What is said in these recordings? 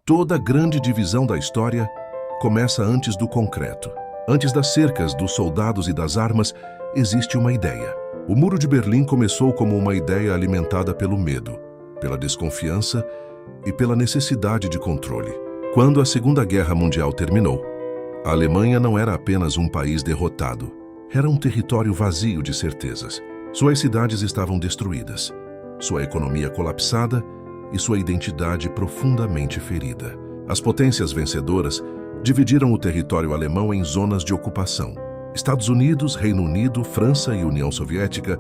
Toda grande divisão da história começa antes do concreto. Antes das cercas, dos soldados e das armas, existe uma ideia. O Muro de Berlim começou como uma ideia alimentada pelo medo, pela desconfiança e pela necessidade de controle. Quando a Segunda Guerra Mundial terminou, a Alemanha não era apenas um país derrotado, era um território vazio de certezas. Suas cidades estavam destruídas, sua economia colapsada e sua identidade profundamente ferida. As potências vencedoras dividiram o território alemão em zonas de ocupação. Estados Unidos, Reino Unido, França e União Soviética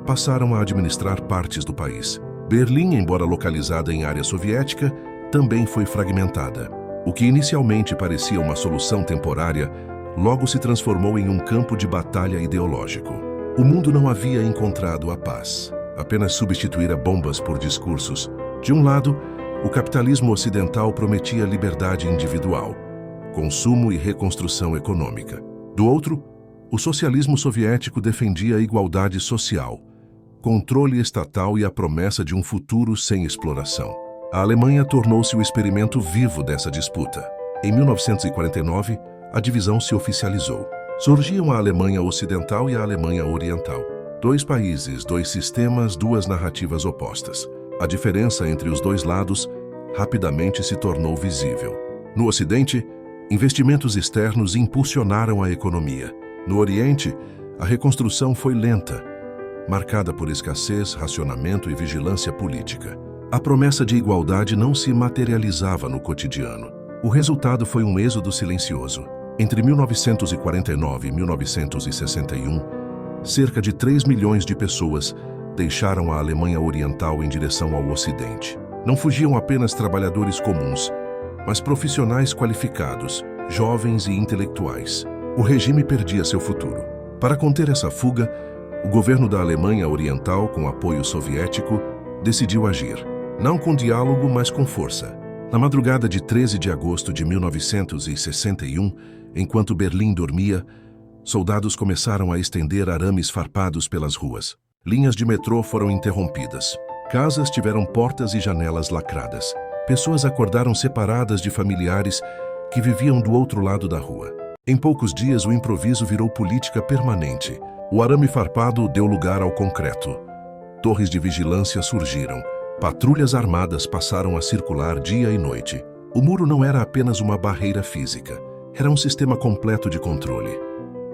passaram a administrar partes do país. Berlim, embora localizada em área soviética, também foi fragmentada. O que inicialmente parecia uma solução temporária, logo se transformou em um campo de batalha ideológico. O mundo não havia encontrado a paz, apenas substituíra bombas por discursos. De um lado, o capitalismo ocidental prometia liberdade individual, consumo e reconstrução econômica. Do outro, o socialismo soviético defendia a igualdade social, controle estatal e a promessa de um futuro sem exploração. A Alemanha tornou-se o experimento vivo dessa disputa. Em 1949, a divisão se oficializou. Surgiam a Alemanha Ocidental e a Alemanha Oriental. Dois países, dois sistemas, duas narrativas opostas. A diferença entre os dois lados rapidamente se tornou visível. No Ocidente, investimentos externos impulsionaram a economia. No Oriente, a reconstrução foi lenta, marcada por escassez, racionamento e vigilância política. A promessa de igualdade não se materializava no cotidiano. O resultado foi um êxodo silencioso. Entre 1949 e 1961, cerca de 3 milhões de pessoas deixaram a Alemanha Oriental em direção ao Ocidente. Não fugiam apenas trabalhadores comuns, mas profissionais qualificados, jovens e intelectuais. O regime perdia seu futuro. Para conter essa fuga, o governo da Alemanha Oriental, com apoio soviético, decidiu agir. Não com diálogo, mas com força. Na madrugada de 13 de agosto de 1961, enquanto Berlim dormia, soldados começaram a estender arames farpados pelas ruas. Linhas de metrô foram interrompidas. Casas tiveram portas e janelas lacradas. Pessoas acordaram separadas de familiares que viviam do outro lado da rua. Em poucos dias, o improviso virou política permanente. O arame farpado deu lugar ao concreto. Torres de vigilância surgiram. Patrulhas armadas passaram a circular dia e noite. O muro não era apenas uma barreira física. Era um sistema completo de controle,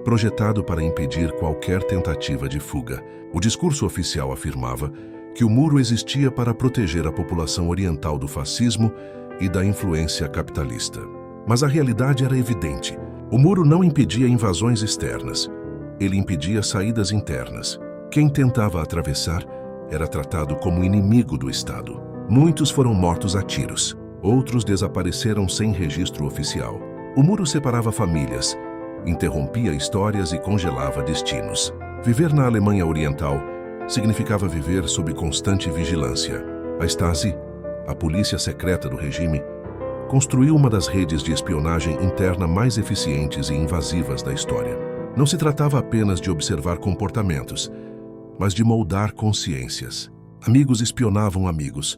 projetado para impedir qualquer tentativa de fuga. O discurso oficial afirmava que o muro existia para proteger a população oriental do fascismo e da influência capitalista. Mas a realidade era evidente. O muro não impedia invasões externas. Ele impedia saídas internas. Quem tentava atravessar era tratado como inimigo do Estado. Muitos foram mortos a tiros. Outros desapareceram sem registro oficial. O muro separava famílias, interrompia histórias e congelava destinos. Viver na Alemanha Oriental significava viver sob constante vigilância. A Stasi, a polícia secreta do regime, construiu uma das redes de espionagem interna mais eficientes e invasivas da história. Não se tratava apenas de observar comportamentos, mas de moldar consciências. Amigos espionavam amigos,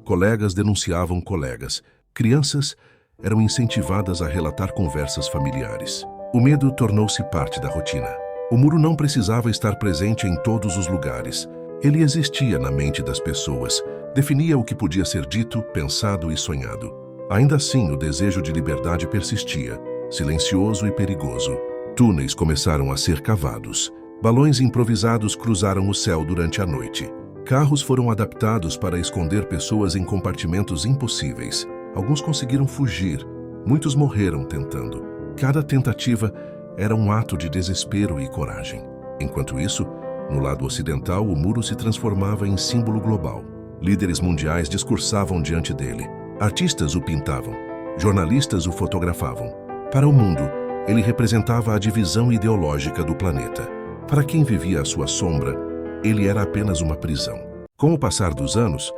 colegas denunciavam colegas, crianças eram incentivadas a relatar conversas familiares. O medo tornou-se parte da rotina. O muro não precisava estar presente em todos os lugares. Ele existia na mente das pessoas, definia o que podia ser dito, pensado e sonhado. Ainda assim, o desejo de liberdade persistia, silencioso e perigoso. Túneis começaram a ser cavados. Balões improvisados cruzaram o céu durante a noite. Carros foram adaptados para esconder pessoas em compartimentos impossíveis. Alguns conseguiram fugir, muitos morreram tentando. Cada tentativa era um ato de desespero e coragem. Enquanto isso, no lado ocidental, o muro se transformava em símbolo global. Líderes mundiais discursavam diante dele. Artistas o pintavam. Jornalistas o fotografavam. Para o mundo, ele representava a divisão ideológica do planeta. Para quem vivia à sua sombra, ele era apenas uma prisão. Com o passar dos anos,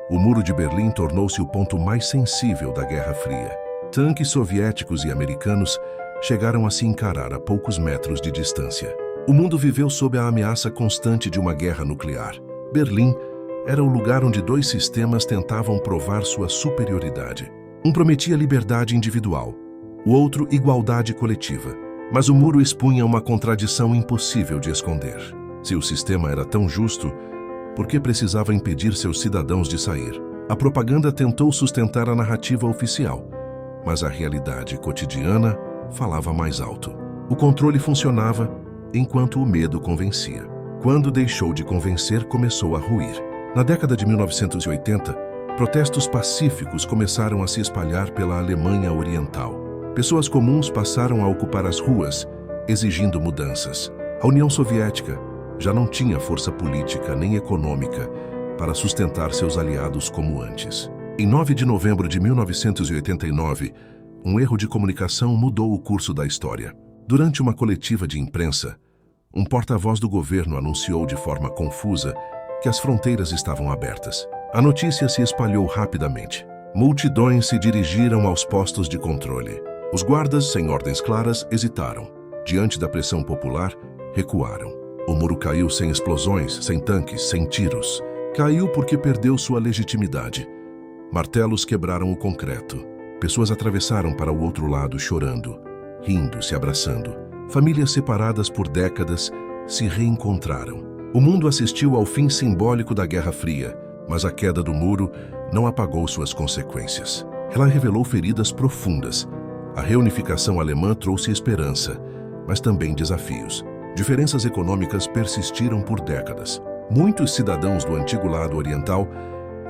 o Muro de Berlim tornou-se o ponto mais sensível da Guerra Fria. Tanques soviéticos e americanos chegaram a se encarar a poucos metros de distância. O mundo viveu sob a ameaça constante de uma guerra nuclear. Berlim era o lugar onde dois sistemas tentavam provar sua superioridade. Um prometia liberdade individual, o outro igualdade coletiva. Mas o muro expunha uma contradição impossível de esconder. Se o sistema era tão justo, por que precisava impedir seus cidadãos de sair? A propaganda tentou sustentar a narrativa oficial, mas a realidade cotidiana falava mais alto. O controle funcionava enquanto o medo convencia. Quando deixou de convencer, começou a ruir. Na década de 1980, protestos pacíficos começaram a se espalhar pela Alemanha Oriental. Pessoas comuns passaram a ocupar as ruas, exigindo mudanças. A União Soviética já não tinha força política nem econômica para sustentar seus aliados como antes. Em 9 de novembro de 1989, um erro de comunicação mudou o curso da história. Durante uma coletiva de imprensa, um porta-voz do governo anunciou de forma confusa que as fronteiras estavam abertas. A notícia se espalhou rapidamente. Multidões se dirigiram aos postos de controle. Os guardas, sem ordens claras, hesitaram. Diante da pressão popular, recuaram. O muro caiu sem explosões, sem tanques, sem tiros. Caiu porque perdeu sua legitimidade. Martelos quebraram o concreto. Pessoas atravessaram para o outro lado chorando, rindo, se abraçando. Famílias separadas por décadas se reencontraram. O mundo assistiu ao fim simbólico da Guerra Fria, mas a queda do muro não apagou suas consequências. Ela revelou feridas profundas. A reunificação alemã trouxe esperança, mas também desafios. Diferenças econômicas persistiram por décadas. Muitos cidadãos do antigo lado oriental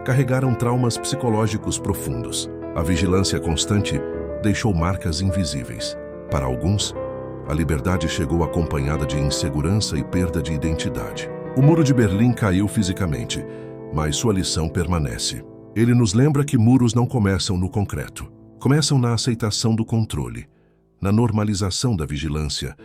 carregaram traumas psicológicos profundos. A vigilância constante deixou marcas invisíveis. Para alguns, a liberdade chegou acompanhada de insegurança e perda de identidade. O Muro de Berlim caiu fisicamente, mas sua lição permanece. Ele nos lembra que muros não começam no concreto. Começam na aceitação do controle, na normalização da vigilância,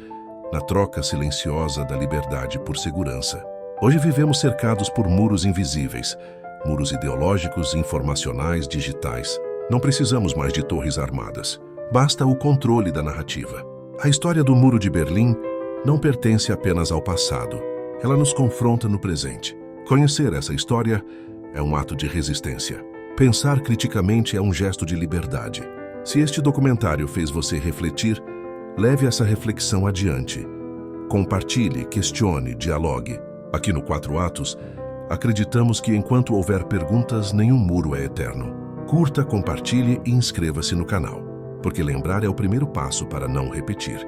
na troca silenciosa da liberdade por segurança. Hoje vivemos cercados por muros invisíveis, muros ideológicos, informacionais, digitais. Não precisamos mais de torres armadas. Basta o controle da narrativa. A história do Muro de Berlim não pertence apenas ao passado. Ela nos confronta no presente. Conhecer essa história é um ato de resistência. Pensar criticamente é um gesto de liberdade. Se este documentário fez você refletir, leve essa reflexão adiante. Compartilhe, questione, dialogue. Aqui no 4 Atos, acreditamos que enquanto houver perguntas, nenhum muro é eterno. Curta, compartilhe e inscreva-se no canal, porque lembrar é o primeiro passo para não repetir.